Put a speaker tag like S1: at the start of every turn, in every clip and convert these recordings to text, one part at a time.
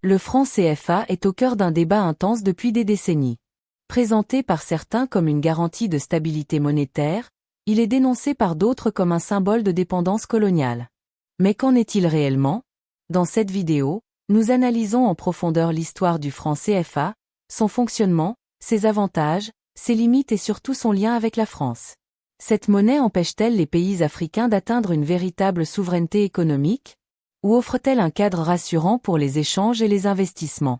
S1: Le franc CFA est au cœur d'un débat intense depuis des décennies. Présenté par certains comme une garantie de stabilité monétaire, il est dénoncé par d'autres comme un symbole de dépendance coloniale. Mais qu'en est-il réellement? Dans cette vidéo, nous analysons en profondeur l'histoire du franc CFA, son fonctionnement, ses avantages, ses limites et surtout son lien avec la France. Cette monnaie empêche-t-elle les pays africains d'atteindre une véritable souveraineté économique? Ou offre-t-elle un cadre rassurant pour les échanges et les investissements?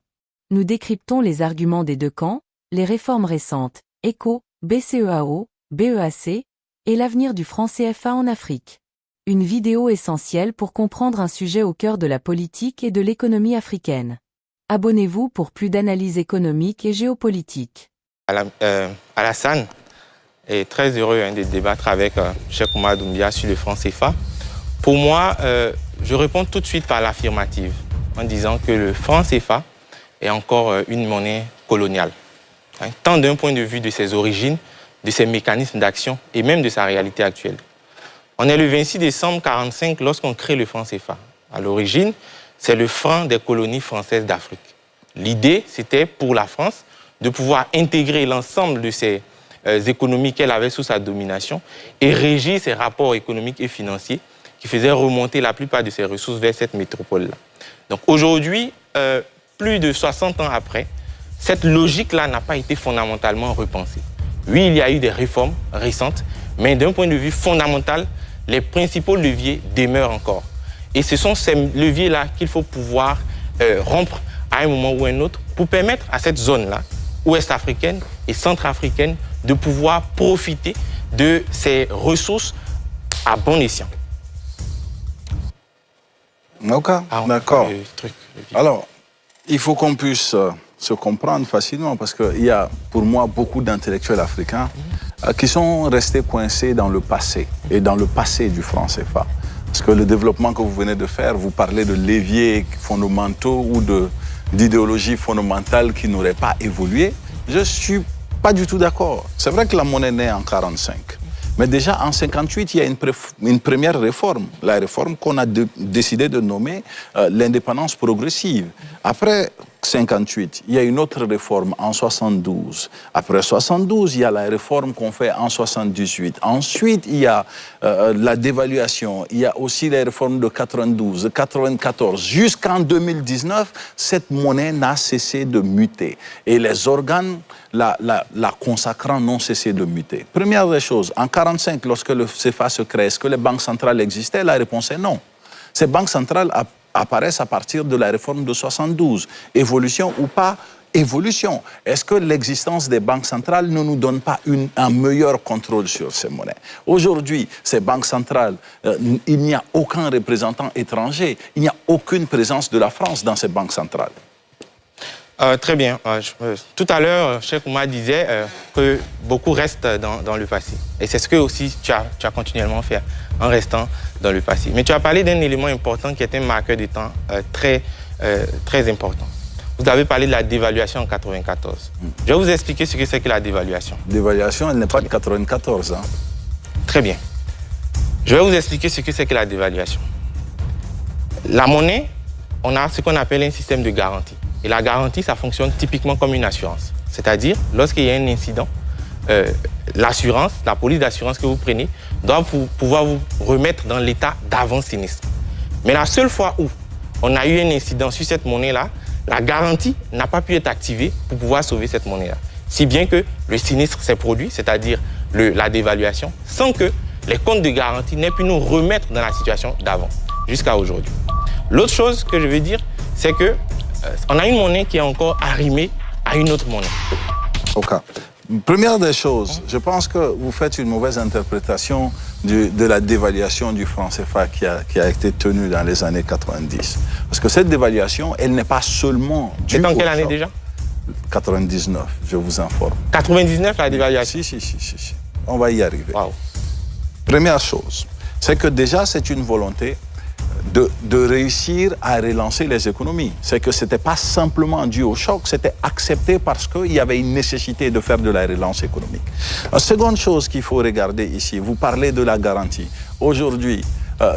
S1: Nous décryptons les arguments des deux camps, les réformes récentes, ECO, BCEAO, BEAC, et l'avenir du franc CFA en Afrique. Une vidéo essentielle pour comprendre un sujet au cœur de la politique et de l'économie africaine. Abonnez-vous pour plus d'analyses économiques et géopolitiques.
S2: Alassane est très heureux de débattre avec Cheikh Oumar Doumbia sur le franc CFA. Pour moi, je réponds tout de suite par l'affirmative, en disant que le franc CFA est encore une monnaie coloniale. Tant d'un point de vue de ses origines, de ses mécanismes d'action et même de sa réalité actuelle. On est le 26 décembre 1945 lorsqu'on crée le franc CFA. À l'origine, c'est le franc des colonies françaises d'Afrique. L'idée, c'était pour la France de pouvoir intégrer l'ensemble de ces économies qu'elle avait sous sa domination et régir ses rapports économiques et financiers qui faisaient remonter la plupart de ses ressources vers cette métropole-là. Donc aujourd'hui, plus de 60 ans après, cette logique-là n'a pas été fondamentalement repensée. Oui, il y a eu des réformes récentes, mais d'un point de vue fondamental, les principaux leviers demeurent encore. Et ce sont ces leviers-là qu'il faut pouvoir rompre à un moment ou un autre pour permettre à cette zone-là, ouest-africaine et centrafricaine, de pouvoir profiter de ces ressources à bon escient.
S3: Ok, d'accord. Alors, il faut qu'on puisse se comprendre facilement parce qu'il y a pour moi beaucoup d'intellectuels africains qui sont restés coincés dans le passé et dans le passé du franc CFA. Parce que le développement que vous venez de faire, vous parlez de leviers fondamentaux ou d'idéologies fondamentales qui n'auraient pas évolué. Je ne suis pas du tout d'accord. C'est vrai que la monnaie naît en 1945. Mais déjà en 1958, il y a une première réforme, la réforme qu'on a décidé de nommer l'indépendance progressive. Après 1958, il y a une autre réforme en 1972. Après 1972, il y a la réforme qu'on fait en 1978. Ensuite, il y a la dévaluation. Il y a aussi les réformes de 1992, 1994. Jusqu'en 2019, cette monnaie n'a cessé de muter. Et les organes la consacrant n'ont cessé de muter. Première des choses, en 1945, lorsque le CFA se crée, est-ce que les banques centrales existaient? La réponse est non. Ces banques centrales apparaissent à partir de la réforme de 1972. Évolution ou pas évolution. Est-ce que l'existence des banques centrales ne nous donne pas un meilleur contrôle sur ces monnaies? Aujourd'hui, ces banques centrales, il n'y a aucun représentant étranger, il n'y a aucune présence de la France dans ces banques centrales.
S2: Très bien. Tout à l'heure, Cheikh Oumar disait que beaucoup restent dans le passé. Et c'est ce que aussi tu as continuellement fait en restant dans le passé. Mais tu as parlé d'un élément important qui est un marqueur de temps très important. Vous avez parlé de la dévaluation en 1994. Je vais vous expliquer ce que c'est que la dévaluation.
S3: Dévaluation, elle n'est pas de 1994. Hein.
S2: Très bien. Je vais vous expliquer ce que c'est que la dévaluation. La monnaie, on a ce qu'on appelle un système de garantie. Et la garantie, ça fonctionne typiquement comme une assurance. C'est-à-dire, lorsqu'il y a un incident, l'assurance, la police d'assurance que vous prenez, doit pouvoir vous remettre dans l'état d'avant sinistre. Mais la seule fois où on a eu un incident sur cette monnaie-là, la garantie n'a pas pu être activée pour pouvoir sauver cette monnaie-là. Si bien que le sinistre s'est produit, c'est-à-dire la dévaluation, sans que les comptes de garantie n'aient pu nous remettre dans la situation d'avant, jusqu'à aujourd'hui. L'autre chose que je veux dire, c'est que on a une monnaie qui est encore arrimée à une autre monnaie.
S3: Ok. Première des choses, je pense que vous faites une mauvaise interprétation de la dévaluation du franc CFA qui a été tenue dans les années 90. Parce que cette dévaluation, elle n'est pas seulement due.
S2: C'est dans quelle année déjà?
S3: 99, je vous informe.
S2: 99, la dévaluation?
S3: Si. On va y arriver.
S2: Wow.
S3: Première chose, c'est que déjà, c'est une volonté de réussir à relancer les économies. C'est que ce n'était pas simplement dû au choc, c'était accepté parce qu'il y avait une nécessité de faire de la relance économique. La seconde chose qu'il faut regarder ici, vous parlez de la garantie. Aujourd'hui,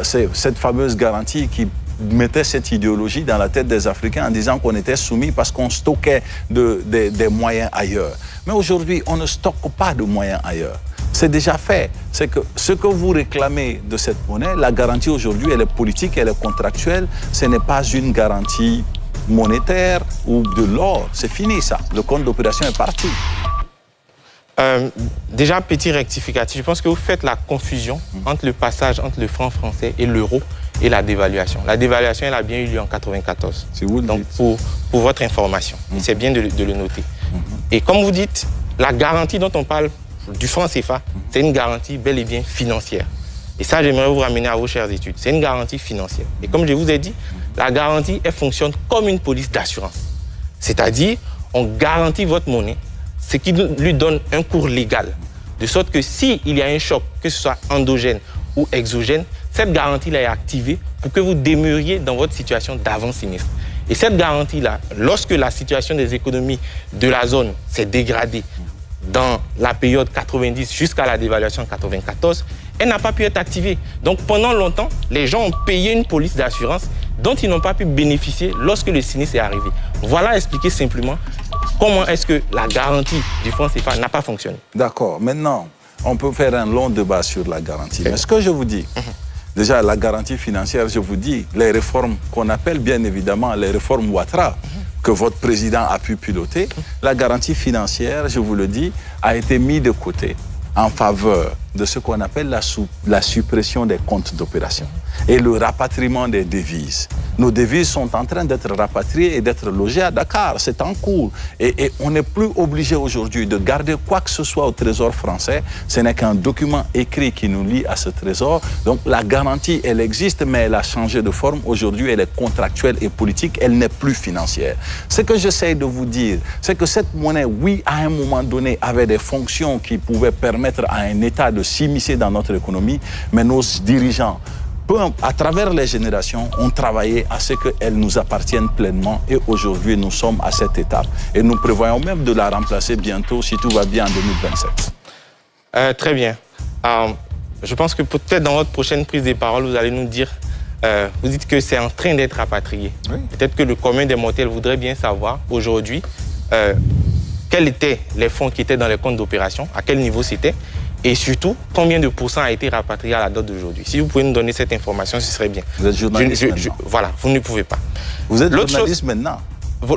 S3: c'est cette fameuse garantie qui mettait cette idéologie dans la tête des Africains en disant qu'on était soumis parce qu'on stockait des moyens ailleurs. Mais aujourd'hui, on ne stocke pas de moyens ailleurs. C'est déjà fait. C'est que ce que vous réclamez de cette monnaie, la garantie aujourd'hui, elle est politique, elle est contractuelle. Ce n'est pas une garantie monétaire ou de l'or. C'est fini ça. Le compte d'opération est parti.
S2: Déjà, petit rectificatif, je pense que vous faites la confusion entre le passage entre le franc français et l'euro et la dévaluation. La dévaluation, elle a bien eu lieu en 1994. Donc, pour votre information, c'est bien de le noter. Et comme vous dites, la garantie dont on parle du franc CFA, c'est une garantie bel et bien financière. Et ça, j'aimerais vous ramener à vos chères études. C'est une garantie financière. Et comme je vous ai dit, la garantie, elle fonctionne comme une police d'assurance. C'est-à-dire, on garantit votre monnaie, ce qui lui donne un cours légal. De sorte que s'il y a un choc, que ce soit endogène ou exogène, cette garantie-là est activée pour que vous demeuriez dans votre situation d'avant sinistre. Et cette garantie-là, lorsque la situation des économies de la zone s'est dégradée dans la période 90 jusqu'à la dévaluation en 1994, elle n'a pas pu être activée. Donc pendant longtemps, les gens ont payé une police d'assurance dont ils n'ont pas pu bénéficier lorsque le sinistre est arrivé. Voilà expliquer simplement comment est-ce que la garantie du franc CFA n'a pas fonctionné.
S3: D'accord. Maintenant, on peut faire un long débat sur la garantie. Mais ce que je vous dis, déjà, la garantie financière, je vous dis, les réformes qu'on appelle bien évidemment les réformes Ouattara, que votre président a pu piloter, la garantie financière, je vous le dis, a été mise de côté en faveur de ce qu'on appelle la suppression des comptes d'opération et le rapatriement des devises. Nos devises sont en train d'être rapatriées et d'être logées à Dakar. C'est en cours. Et on n'est plus obligé aujourd'hui de garder quoi que ce soit au Trésor français. Ce n'est qu'un document écrit qui nous lie à ce trésor. Donc la garantie, elle existe, mais elle a changé de forme. Aujourd'hui, elle est contractuelle et politique. Elle n'est plus financière. Ce que j'essaie de vous dire, c'est que cette monnaie, oui, à un moment donné, avait des fonctions qui pouvaient permettre à un État de s'immiscer dans notre économie, mais nos dirigeants, à travers les générations, ont travaillé à ce qu'elles nous appartiennent pleinement et aujourd'hui, nous sommes à cette étape. Et nous prévoyons même de la remplacer bientôt, si tout va bien, en 2027.
S2: Très bien. Je pense que peut-être dans votre prochaine prise de parole, vous allez nous dire, vous dites que c'est en train d'être rapatrié. Oui. Peut-être que le commun des mortels voudrait bien savoir aujourd'hui quels étaient les fonds qui étaient dans les comptes d'opération, à quel niveau c'était, et surtout, combien de pourcents a été rapatrié à la date d'aujourd'hui. Si vous pouvez nous donner cette information, ce serait bien.
S3: Vous êtes journaliste maintenant.
S2: Voilà, vous ne pouvez pas.
S3: Vous êtes journaliste maintenant.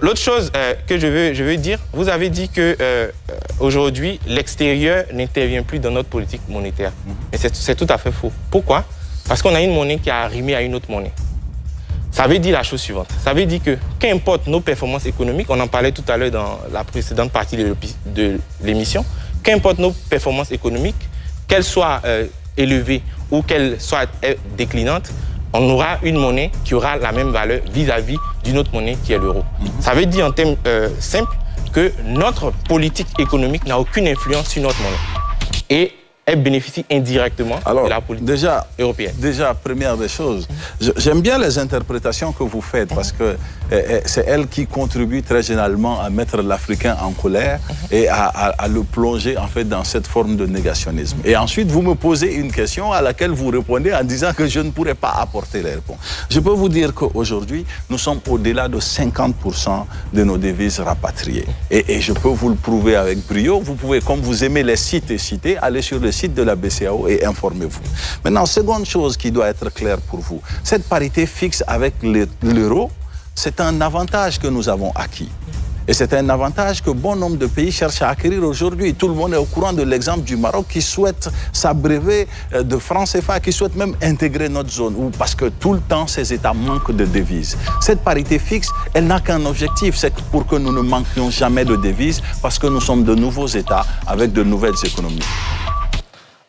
S2: L'autre chose que je veux dire, vous avez dit que aujourd'hui, l'extérieur n'intervient plus dans notre politique monétaire. Mais c'est tout à fait faux. Pourquoi? Parce qu'on a une monnaie qui a arrimé à une autre monnaie. Ça veut dire la chose suivante. Ça veut dire que, qu'importe nos performances économiques, on en parlait tout à l'heure dans la précédente partie de l'émission, qu'importe nos performances économiques, qu'elles soient élevées ou qu'elles soient déclinantes, on aura une monnaie qui aura la même valeur vis-à-vis d'une autre monnaie qui est l'euro. Ça veut dire en termes simples que notre politique économique n'a aucune influence sur notre monnaie. Et elle bénéficie indirectement de la politique européenne.
S3: Déjà, première des choses, j'aime bien les interprétations que vous faites parce que c'est elles qui contribuent très généralement à mettre l'Africain en colère et à le plonger en fait dans cette forme de négationnisme. Et ensuite, vous me posez une question à laquelle vous répondez en disant que je ne pourrais pas apporter les réponses. Je peux vous dire qu'aujourd'hui, nous sommes au-delà de 50% de nos devises rapatriées. Et je peux vous le prouver avec brio. Vous pouvez, comme vous aimez les sites et cités, aller sur le site de la BCEAO et informez-vous. Maintenant, seconde chose qui doit être claire pour vous, cette parité fixe avec l'euro, c'est un avantage que nous avons acquis. Et c'est un avantage que bon nombre de pays cherchent à acquérir aujourd'hui. Tout le monde est au courant de l'exemple du Maroc qui souhaite s'abreuver de francs CFA, qui souhaite même intégrer notre zone, parce que tout le temps, ces États manquent de devises. Cette parité fixe, elle n'a qu'un objectif, c'est pour que nous ne manquions jamais de devises, parce que nous sommes de nouveaux États avec de nouvelles économies.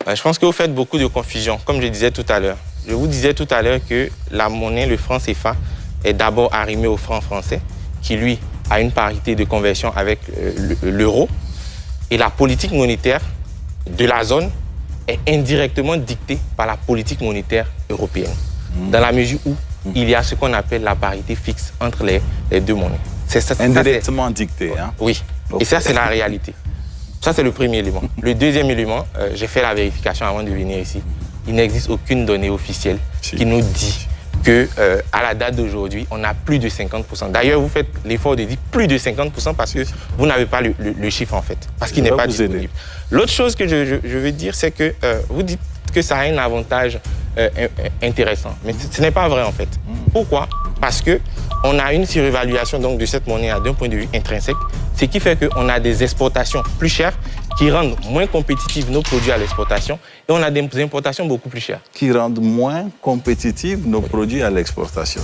S2: Je pense que vous faites beaucoup de confusion, comme je disais tout à l'heure. Je vous disais tout à l'heure que la monnaie, le franc CFA, est d'abord arrimé au franc français, qui lui a une parité de conversion avec l'euro. Et la politique monétaire de la zone est indirectement dictée par la politique monétaire européenne, dans la mesure où il y a ce qu'on appelle la parité fixe entre les deux monnaies.
S3: Indirectement dictée, hein?
S2: Oui, et ça c'est la réalité. Ça, c'est le premier élément. Le deuxième élément, j'ai fait la vérification avant de venir ici. Il n'existe aucune donnée officielle qui nous dit que à la date d'aujourd'hui, on a plus de 50%. D'ailleurs, vous faites l'effort de dire plus de 50% parce que vous n'avez pas le chiffre en fait, parce qu'il n'est pas disponible. L'autre chose que je veux dire, c'est que vous dites que ça a un avantage intéressant, mais ce n'est pas vrai en fait. Pourquoi? Parce que on a une surévaluation donc de cette monnaie d'un point de vue intrinsèque, ce qui fait qu'on a des exportations plus chères qui rendent moins compétitifs nos produits à l'exportation et on a des importations beaucoup plus chères.
S3: Qui rendent moins compétitifs nos produits à l'exportation.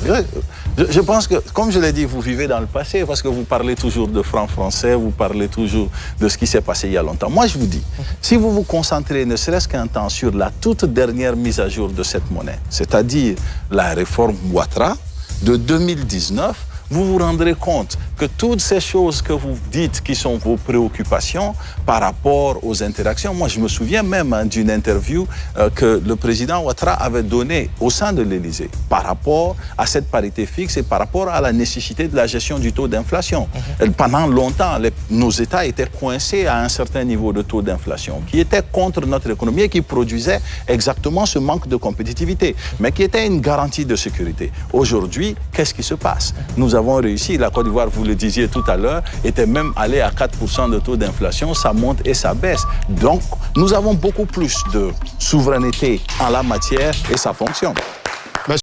S3: Je pense que, comme je l'ai dit, vous vivez dans le passé parce que vous parlez toujours de francs français, vous parlez toujours de ce qui s'est passé il y a longtemps. Moi, je vous dis, si vous vous concentrez ne serait-ce qu'un temps sur la toute dernière mise à jour de cette monnaie, c'est-à-dire la réforme Ouattara de 2019, vous vous rendrez compte que toutes ces choses que vous dites qui sont vos préoccupations par rapport aux interactions, moi je me souviens même d'une interview que le président Ouattara avait donnée au sein de l'Élysée par rapport à cette parité fixe et par rapport à la nécessité de la gestion du taux d'inflation. Pendant longtemps, nos États étaient coincés à un certain niveau de taux d'inflation qui était contre notre économie et qui produisait exactement ce manque de compétitivité, mais qui était une garantie de sécurité. Aujourd'hui, qu'est-ce qui se passe? Nous avons réussi, la Côte d'Ivoire, vous le disiez tout à l'heure, était même allée à 4% de taux d'inflation, ça monte et ça baisse. Donc, nous avons beaucoup plus de souveraineté en la matière et ça fonctionne.